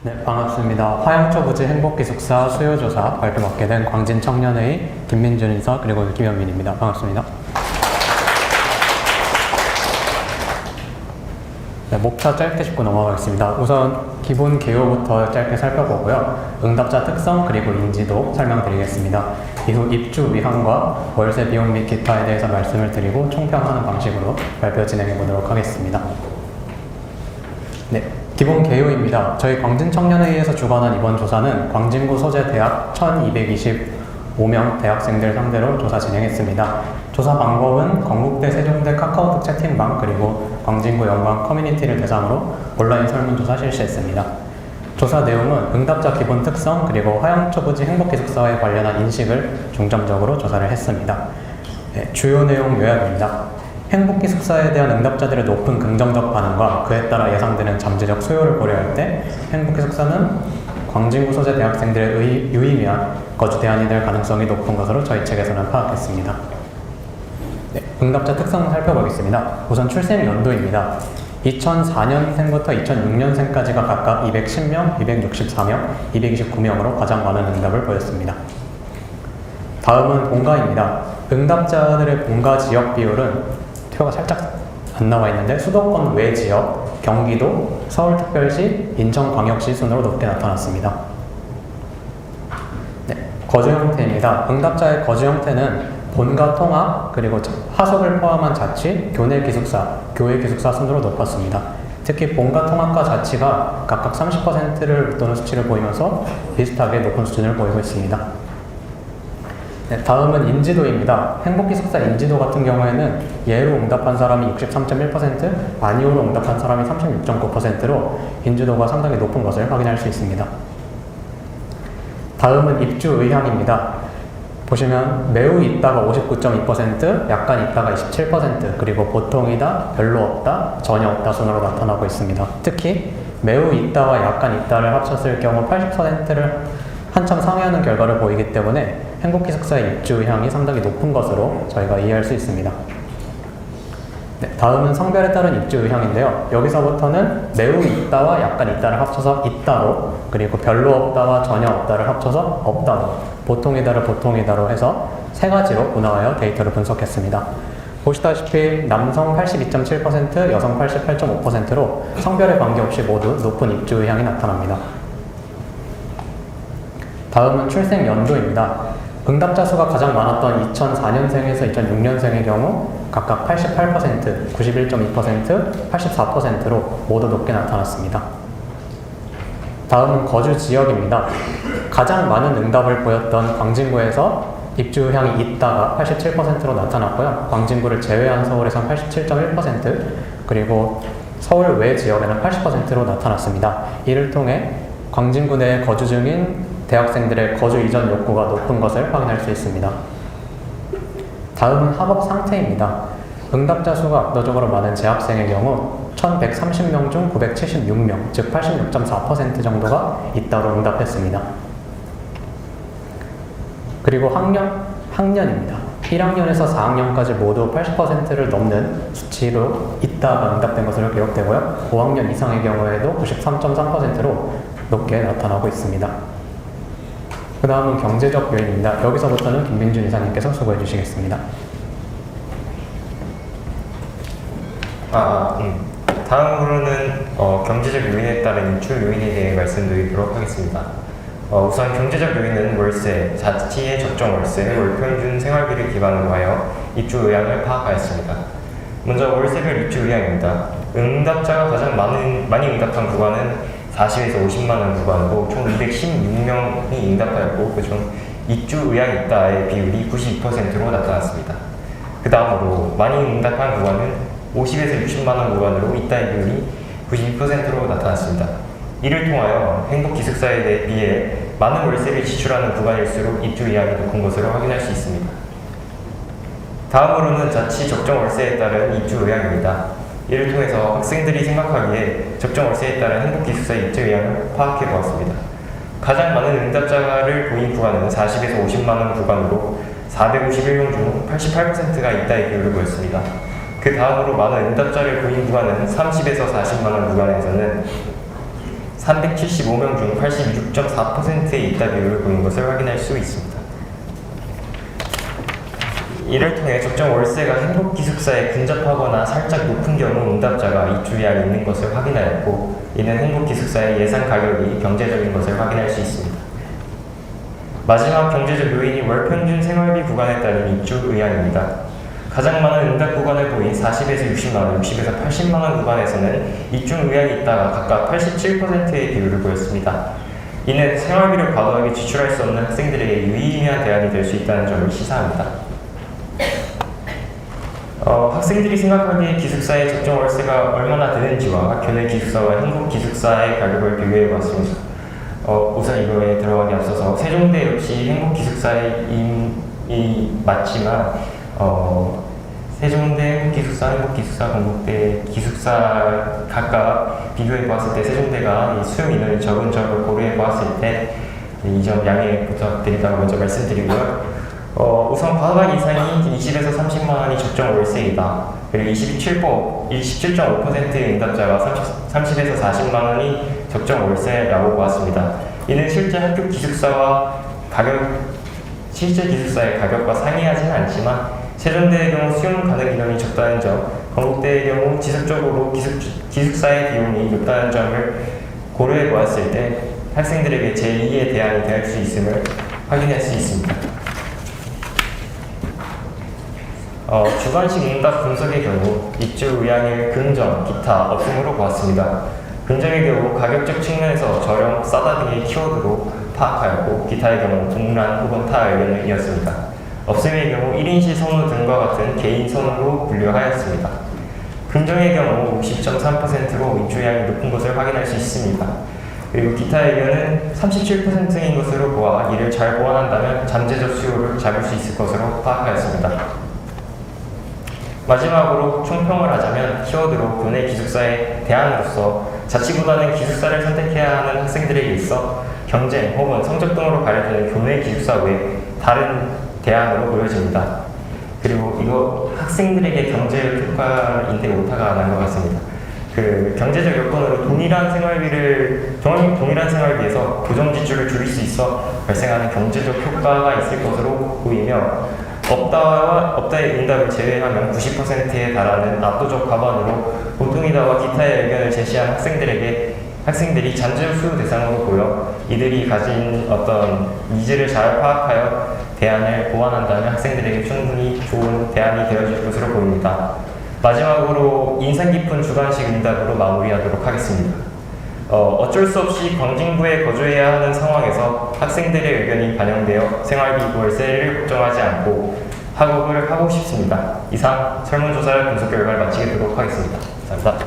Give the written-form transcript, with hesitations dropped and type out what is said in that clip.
네, 반갑습니다. 화양초부지 행복기숙사 수요조사 발표 맡게 된 광진청년회의 김민준 인사 그리고 김현민입니다. 반갑습니다. 네, 목차 짧게 짚고 넘어가겠습니다. 우선 기본 개요부터 짧게 살펴보고요. 응답자 특성 그리고 인지도 설명드리겠습니다. 이후 입주 위항과 월세 비용 및 기타에 대해서 말씀을 드리고 총평하는 방식으로 발표 진행해 보도록 하겠습니다. 네, 기본 개요입니다. 저희 광진청년회의에서 주관한 이번 조사는 광진구 소재 대학 1225명 대학생들 상대로 조사 진행했습니다. 조사 방법은 건국대 세종대 카카오톡 채팅방 그리고 광진구 영광 커뮤니티를 대상으로 온라인 설문조사 실시했습니다. 조사 내용은 응답자 기본 특성 그리고 화양초부지 행복기숙사에 관련한 인식을 중점적으로 조사를 했습니다. 네, 주요 내용 요약입니다. 행복기숙사에 대한 응답자들의 높은 긍정적 반응과 그에 따라 예상되는 잠재적 수요를 고려할 때 행복기숙사는 광진구 소재 대학생들의 유의미한 거주 대안이 될 가능성이 높은 것으로 저희 측에서는 파악했습니다. 네, 응답자 특성을 살펴보겠습니다. 우선 출생 연도입니다. 2004년생부터 2006년생까지가 각각 210명, 264명, 229명으로 가장 많은 응답을 보였습니다. 다음은 본가입니다. 응답자들의 본가 지역 비율은 표가 살짝 안 나와 있는데 수도권 외 지역, 경기도, 서울특별시, 인천광역시 순으로 높게 나타났습니다. 네, 거주 형태입니다. 응답자의 거주 형태는 본가 통합, 그리고 하숙을 포함한 자취, 교내 기숙사, 교외 기숙사 순으로 높았습니다. 특히 본가 통합과 자취가 각각 30%를 웃도는 수치를 보이면서 비슷하게 높은 수준을 보이고 있습니다. 네, 다음은 인지도입니다. 행복기숙사 인지도 같은 경우에는 예로 응답한 사람이 63.1%, 아니오로 응답한 사람이 36.9%로 인지도가 상당히 높은 것을 확인할 수 있습니다. 다음은 입주 의향입니다. 보시면 매우 있다가 59.2%, 약간 있다가 27%, 그리고 보통이다, 별로 없다, 전혀 없다 순으로 나타나고 있습니다. 특히 매우 있다와 약간 있다를 합쳤을 경우 80%를 한참 상회하는 결과를 보이기 때문에 행복기숙사의 입주 의향이 상당히 높은 것으로 저희가 이해할 수 있습니다. 네, 다음은 성별에 따른 입주 의향인데요. 여기서부터는 매우 있다와 약간 있다를 합쳐서 있다로, 그리고 별로 없다와 전혀 없다를 합쳐서 없다로, 보통이다를 보통이다로 해서 세 가지로 분화하여 데이터를 분석했습니다. 보시다시피 남성 82.7%, 여성 88.5%로 성별에 관계없이 모두 높은 입주 의향이 나타납니다. 다음은 출생 연도입니다. 응답자 수가 가장 많았던 2004년생에서 2006년생의 경우 각각 88%, 91.2%, 84%로 모두 높게 나타났습니다. 다음은 거주 지역입니다. 가장 많은 응답을 보였던 광진구에서 입주 의향이 있다가 87%로 나타났고요. 광진구를 제외한 서울에선 87.1%, 그리고 서울 외 지역에는 80%로 나타났습니다. 이를 통해 광진구 내에 거주 중인 대학생들의 거주 이전 욕구가 높은 것을 확인할 수 있습니다. 다음은 학업 상태입니다. 응답자 수가 압도적으로 많은 재학생의 경우 1130명 중 976명, 즉 86.4% 정도가 있다로 응답했습니다. 그리고 학년입니다. 1학년에서 4학년까지 모두 80%를 넘는 수치로 있다가 응답된 것으로 기록되고요. 5학년 이상의 경우에도 93.3%로 높게 나타나고 있습니다. 그 다음은 경제적 요인입니다. 여기서부터는 김민준 이사님께서 수고해 주시겠습니다. 다음으로는 경제적 요인에 따른 입주 요인에 대해 말씀드리도록 하겠습니다. 우선 경제적 요인은 월세, 자취의 적정 월세, 월평균 생활비를 기반으로 하여 입주 의향을 파악하였습니다. 먼저 월세별 입주 의향입니다. 응답자가 가장 많이 응답한 구간은 40에서 50만원 구간으로 총 216명이 응답하였고 그중 입주 의향이 있다의 비율이 92%로 나타났습니다. 그 다음으로 많이 응답한 구간은 50에서 60만원 구간으로 있다의 비율이 92%로 나타났습니다. 이를 통하여 행복기숙사에 비해 많은 월세를 지출하는 구간일수록 입주 의향이 높은 것으로 확인할 수 있습니다. 다음으로는 자취 적정 월세에 따른 입주 의향입니다. 이를 통해서 학생들이 생각하기에 적정 월세에 따른 행복기숙사 입주 의향을 파악해 보았습니다. 가장 많은 응답자를 보인 구간은 40에서 50만원 구간으로 451명 중 88%가 있다의 비율을 보였습니다. 그 다음으로 많은 응답자를 보인 구간은 30에서 40만원 구간에서는 375명 중 86.4%의 입다 비율을 보인 것을 확인할 수 있습니다. 이를 통해 적정 월세가 행복 기숙사에 근접하거나 살짝 높은 경우 응답자가 입주 의향이 있는 것을 확인하였고, 이는 행복 기숙사의 예상 가격이 경제적인 것을 확인할 수 있습니다. 마지막 경제적 요인이 월 평균 생활비 구간에 따른 입주 의향입니다. 가장 많은 응답 구간을 보인 40에서 60만원, 60에서 80만원 구간에서는 입주 의향이 있다가 각각 87%의 비율을 보였습니다. 이는 생활비를 과도하게 지출할 수 없는 학생들에게 유의미한 대안이 될 수 있다는 점을 시사합니다. 학생들이 생각하기에 기숙사의 적정 월세가 얼마나 되는지와 교내 기숙사와 행복 기숙사의 가격을 비교해 보았습니다. 우선 이거에 들어가기 앞서서 세종대 역시 행복 기숙사의 맞지만 세종대 행복 기숙사, 건국대 기숙사 각각 비교해 보았을 때 세종대가 이 수용 인원이 적은 점을 고려해 보았을 때 이 점 양해 부탁드린다고 먼저 말씀드리고요. 우선 과반 이상이 20에서 30만 원이 적정 월세이다. 그리고 27.5%의 응답자가 30에서 40만 원이 적정 월세라고 보았습니다. 이는 실제 학교 기숙사와 실제 기숙사의 가격과 상이하지는 않지만 세종대의 경우 수용 가능 인원이 적다는 점, 건국대의 경우 지속적으로 기숙사의 비용이 높다는 점을 고려해 보았을 때 학생들에게 제2의 대안이 될 수 있음을 확인할 수 있습니다. 주관식 응답 분석의 경우 입주 의향일 긍정, 기타, 없음으로 보았습니다. 긍정의 경우 가격적 측면에서 저렴, 싸다 등의 키워드로 파악하였고, 기타의 경우 동일한 혹은 타 의견이었습니다. 없음의 경우 1인실 선호 등과 같은 개인 선호로 분류하였습니다. 긍정의 경우 60.3%로 입주 의향이 높은 것을 확인할 수 있습니다. 그리고 기타 의견은 37%인 것으로 보아 이를 잘 보완한다면 잠재적 수요를 잡을 수 있을 것으로 파악하였습니다. 마지막으로 총평을 하자면 키워드로 교내 기숙사의 대안으로서 자취보다는 기숙사를 선택해야 하는 학생들에게 있어 경쟁 혹은 성적 등으로 가려지는 교내 기숙사 외에 다른 대안으로 보여집니다. 그리고 이거 학생들에게 경제적 효과인데 오타가 난 것 같습니다. 그 경제적 여건으로 동일한 생활비에서 고정 지출을 줄일 수 있어 발생하는 경제적 효과가 있을 것으로 보이며, 없다의 응답을 제외하면 90%에 달하는 압도적 과반으로 보통이다와 기타의 의견을 제시한 학생들이 잠재 수요 대상으로 보여 이들이 가진 어떤 니즈를 잘 파악하여 대안을 보완한다면 학생들에게 충분히 좋은 대안이 되어줄 것으로 보입니다. 마지막으로 인상 깊은 주관식 응답으로 마무리하도록 하겠습니다. 어쩔 수 없이 광진구에 거주해야 하는 상황에서 학생들의 의견이 반영되어 생활비 월세를 걱정하지 않고 학업을 하고 싶습니다. 이상 설문조사 분석 결과를 마치도록 하겠습니다. 감사합니다.